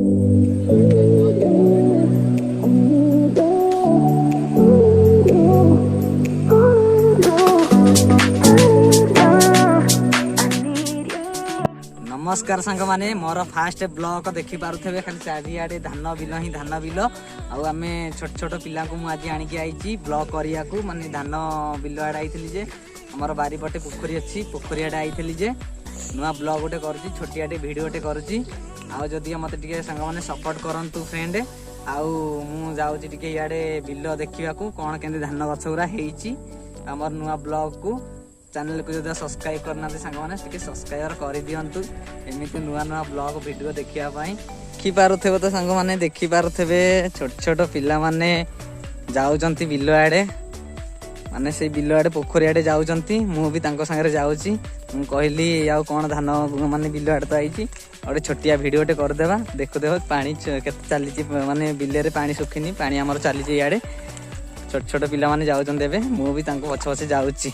नमस्कार सांग माने मोर फास्ट ब्लॉग देखि पारुथे खाली चारियाडे धान बिल ही धान बिल आम छोट छोट पिला को आज आणिकी आई ब्लॉग करिया को माने धान बिल आड़े आई जे हमर बारी पटे पोखरी अच्छी पोखरी आड़े आई जे नुआ ब्लॉग गोटे करुची छोटियाटे वीडियो गोटे करुची आउ जदि मते टिके सांग माने सपोर्ट करंतु फ्रेंड आउ मु जाउची टिके याडे बिल देखिया को कोन केंदे धान गछ उरा हेइची हमर नुआ ब्लॉग को चैनल को जो सब्सक्राइब करना सांग माने टिके सब्सक्राइबर कर दियंतु एमिति नुआ नुआ ब्लॉग वीडियो देखिया पई देखि पारुथेबे तो सांग माने देखि पारुथेबे छोट छोट पिला माने जाउचंती बिल आड़े माने से बिल आड़े पोखरी आड़े जाउचंती मु भी तांको संगे जाउची मु कहली याउ कोन धान माने बिल आड़े तो आइची और छोटिया वीडियोटे कर देबा देखु देबो पानी केते चलीची माने बिल रे पानी सुखिनी पानी हमर चलीची याडे छोट छोट पिला माने जाउचंती एबे मु भी तांको पछ पछ जाउची।